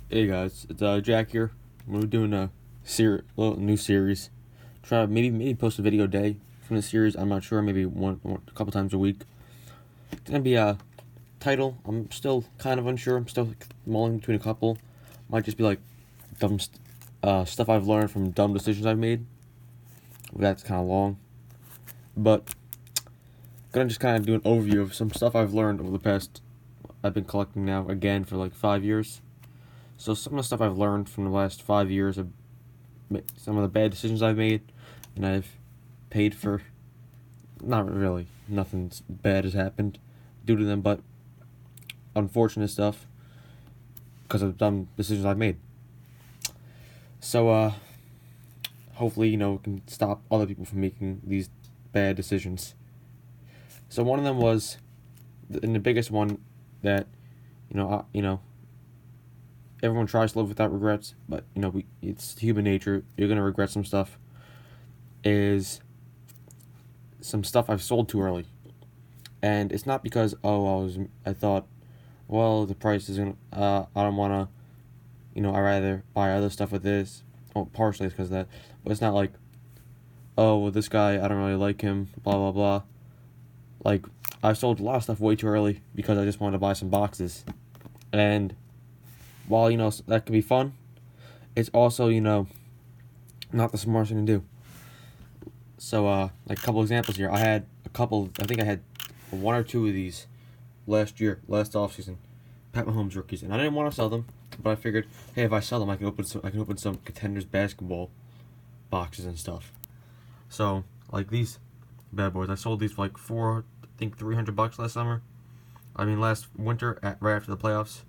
Hey guys, it's Jack here. We're doing a little new series. Try maybe post a video a day from the series. I'm not sure. Maybe a couple times a week. It's gonna be a title. I'm still kind of unsure. I'm still mulling between a couple. Might just be like dumb stuff I've learned from dumb decisions I've made. That's kind of long, but gonna just kind of do an overview of some stuff I've learned over the past. I've been collecting now again for like 5 years. So some of the stuff I've learned from the last 5 years, some of the bad decisions I've made, and I've paid for. Not really, nothing bad has happened due to them, but unfortunate stuff because of dumb decisions I've made. So hopefully we can stop other people from making these bad decisions. So one of them was, and the biggest one that everyone tries to live without regrets, but it's human nature. You're gonna regret some stuff. Is some stuff I've sold too early, and it's not because I thought, well, the price is gonna I don't wanna, I rather buy other stuff with this. Well, partially it's because of that, but it's not like, oh, well, this guy, I don't really like him, blah blah blah. Like, I sold a lot of stuff way too early because I just wanted to buy some boxes, and while that can be fun, it's also not the smartest thing to do. So like a couple examples here. I think I had one or two of these last off season, Pat Mahomes rookies, and I didn't want to sell them, but I figured, hey, if I sell them, I can open some Contenders basketball boxes and stuff. So like these bad boys, I sold these for like $300 last summer. I mean last winter, right after the playoffs.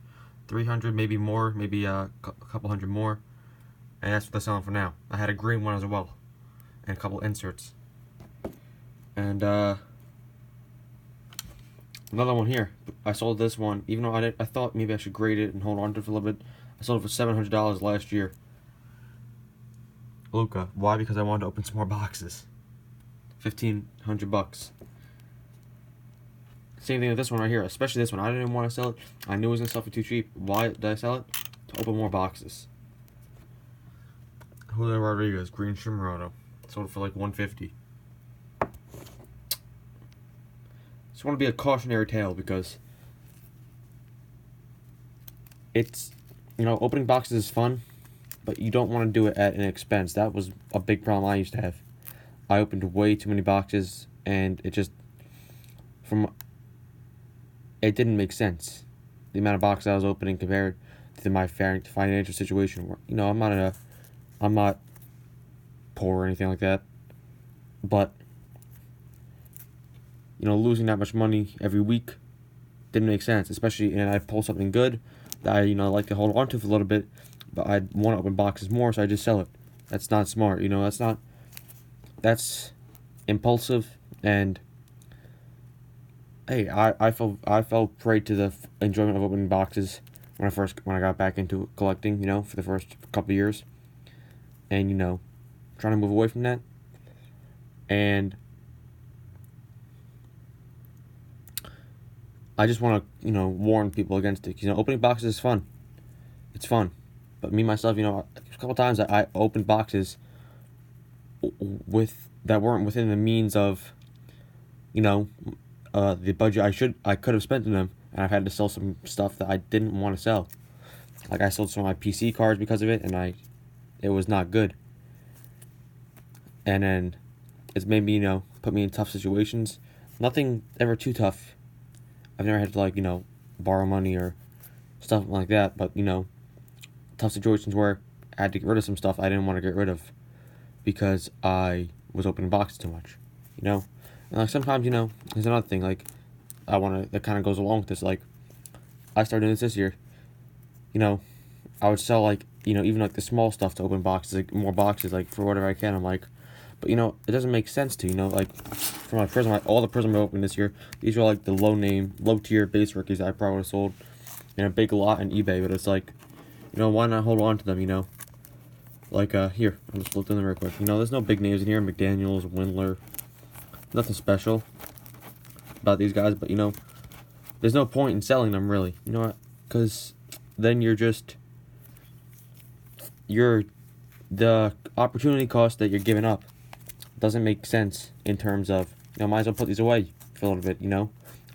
300, maybe more, maybe a couple hundred more, and that's what they're selling for now. I had a green one as well, and a couple inserts, and another one here. I sold this one, even though I thought maybe I should grade it and hold on to it for a little bit. I sold it for $700 last year. Luca. Why? Because I wanted to open some more boxes. $1,500. Same thing with this one right here, especially this one. I didn't want to sell it. I knew it was going to sell for too cheap. Why did I sell it? To open more boxes. Julio Rodriguez, green shimmer auto. Sold it for like $150. Just want to be a cautionary tale because it's, opening boxes is fun, but you don't want to do it at an expense. That was a big problem I used to have. I opened way too many boxes, and it didn't make sense. The amount of boxes I was opening compared to my financial situation. Where, I'm not poor or anything like that, but losing that much money every week didn't make sense. Especially, and I pulled something good that I like to hold on to for a little bit, but I want to open boxes more, so I just sell it. That's not smart. That's impulsive, and hey, I fell prey to the enjoyment of opening boxes when I got back into collecting, for the first couple of years, and trying to move away from that, and I just want to warn people against it. Opening boxes is fun, it's fun, but me myself, a couple times I opened boxes that weren't within the means of the budget I could have spent on them, and I've had to sell some stuff that I didn't want to sell. Like I sold some of my PC cards because of it, and it was not good. And then it's made me put me in tough situations. Nothing ever too tough. I've never had to borrow money or stuff like that, but tough situations where I had to get rid of some stuff I didn't want to get rid of because I was opening boxes too much. And like sometimes, there's another thing, like, that kind of goes along with this, like, I started doing this year, I would sell, like, even, like, the small stuff to open boxes, like, more boxes, like, for whatever I can, I'm like, but, it doesn't make sense to, like, for my Prism, all the Prism I opened this year, these were, like, the low-tier base rookies I probably would have sold in a big lot on eBay, but it's like, why not hold on to them, like, here, I'll just flip them real quick, there's no big names in here, McDaniels, Windler, nothing special about these guys, but there's no point in selling them really. You know what? Because then you're just you're the opportunity cost that you're giving up doesn't make sense in terms of, might as well put these away for a little bit.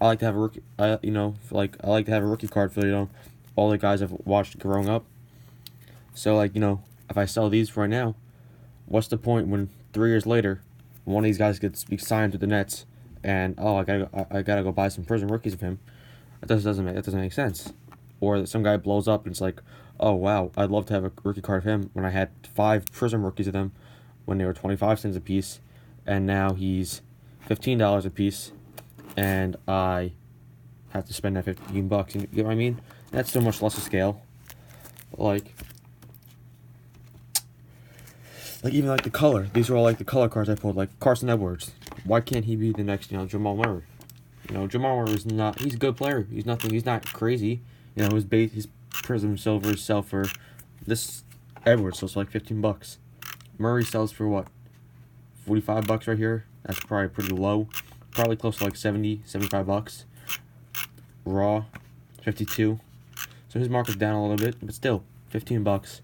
I like to have a rookie. I like to have a rookie card for all the guys I've watched growing up. So if I sell these right now, what's the point when 3 years later, one of these guys gets signed to the Nets, and I gotta go buy some Prism rookies of him? That doesn't make sense. Or that some guy blows up and it's like, oh wow, I'd love to have a rookie card of him when I had 5 Prism rookies of them when they were 25 cents a piece, and now he's $15 a piece, and I have to spend that $15. You get what I mean? That's so much less a scale. Like even the color. These are all the color cards I pulled. Like Carson Edwards. Why can't he be the next Jamal Murray? Jamal Murray is not. He's a good player. He's nothing. He's not crazy. His Prism silver sell for this. Edwards sells for like $15. Murray sells for what? $45 right here. That's probably pretty low. Probably close to like $75. Raw, 52. So his market's down a little bit, but still, $15.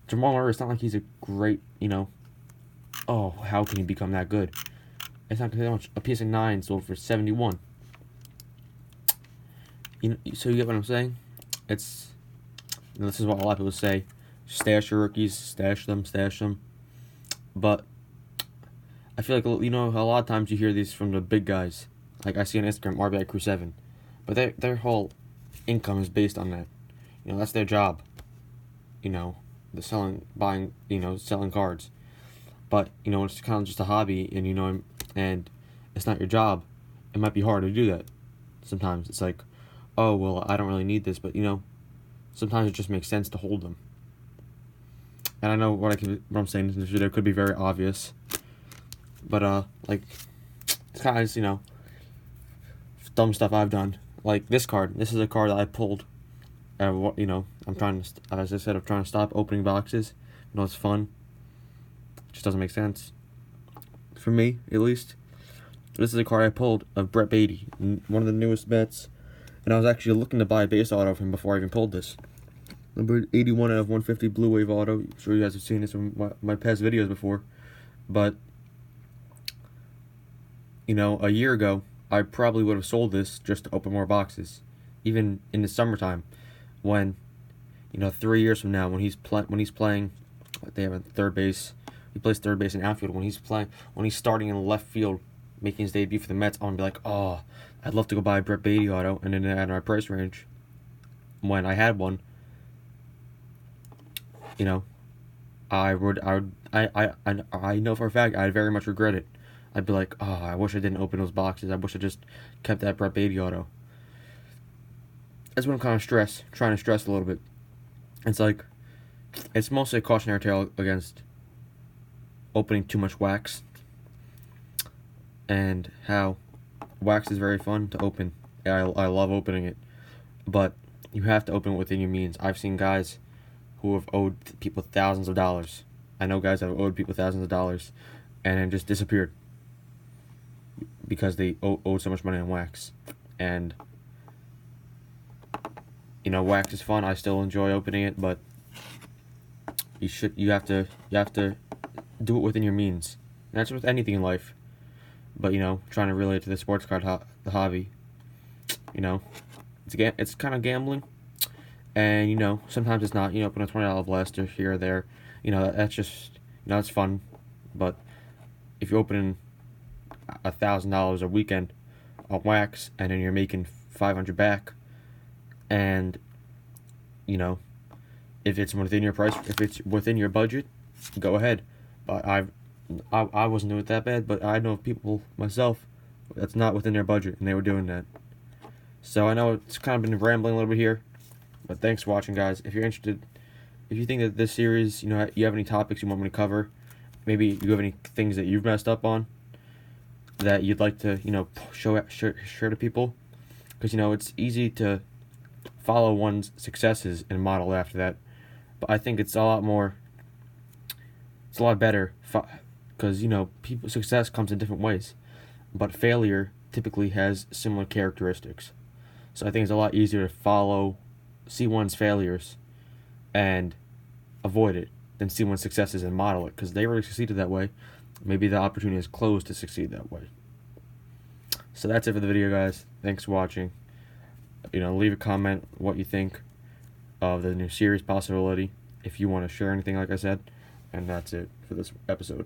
Jamal Murray, it's not like he's a great, oh, how can he become that good? It's not that much. A piece of 9 sold for 71. So you get what I'm saying? This is what a lot of people say. Stash your rookies, stash them. But I feel like, a lot of times you hear these from the big guys. Like I see on Instagram, RBI Crew 7. But their whole income is based on that. That's their job. The selling cards. But, it's kind of just a hobby, and it's not your job. It might be hard to do that. Sometimes it's like, oh, well, I don't really need this, but, sometimes it just makes sense to hold them. And I know what I'm saying in this video could be very obvious. But, it's kind of just, dumb stuff I've done. Like this card. This is a card that I pulled. I'm trying to, as I said, I'm trying to stop opening boxes. It's fun. It just doesn't make sense. For me, at least. This is a card I pulled of Brett Beatty, one of the newest bets. And I was actually looking to buy a base auto of him before I even pulled this. Number 81 out of 150 Blue Wave auto. I'm sure you guys have seen this from my past videos before. But, a year ago, I probably would have sold this just to open more boxes. Even in the summertime. When, 3 years from now, when he's playing, they have a third base. He plays third base and outfield. When he's starting in left field, making his debut for the Mets, I'm gonna be like, oh, I'd love to go buy a Brett Beatty auto, and then add my price range. When I had one, I know for a fact I'd very much regret it. I'd be like, oh, I wish I didn't open those boxes. I wish I just kept that Brett Beatty auto. That's what I'm kind of trying to stress a little bit. It's mostly a cautionary tale against opening too much wax, and how wax is very fun to open. I love opening it, but you have to open it within your means. I've seen guys who have owed people thousands of dollars. I know guys that have owed people thousands of dollars and then just disappeared because they owed so much money on wax. And wax is fun. I still enjoy opening it, but you have to do it within your means. And that's with anything in life. But trying to relate to the sports card the hobby, it's kind of gambling, and sometimes it's not. Put a $20 blaster here or there, that's just it's fun. But if you're opening $1,000 a weekend on wax, and then you're making $500 back, and if it's within your price, if it's within your budget, go ahead. But I wasn't doing it that bad, but I know people myself that's not within their budget, and they were doing that. So I know it's kind of been rambling a little bit here, but thanks for watching, guys. If you're interested, if you think that this series, you have any topics you want me to cover, maybe you have any things that you've messed up on that you'd like to, share to people, because it's easy to follow one's successes and model after that, but I think it's a lot better, because people success comes in different ways, but failure typically has similar characteristics. So I think it's a lot easier to see one's failures and avoid it than see one's successes and model it, because they already succeeded that way. Maybe the opportunity is closed to succeed that way. So that's it for the video, guys. Thanks for watching. Leave a comment what you think of the new series possibility, if you want to share anything, like I said. And that's it for this episode.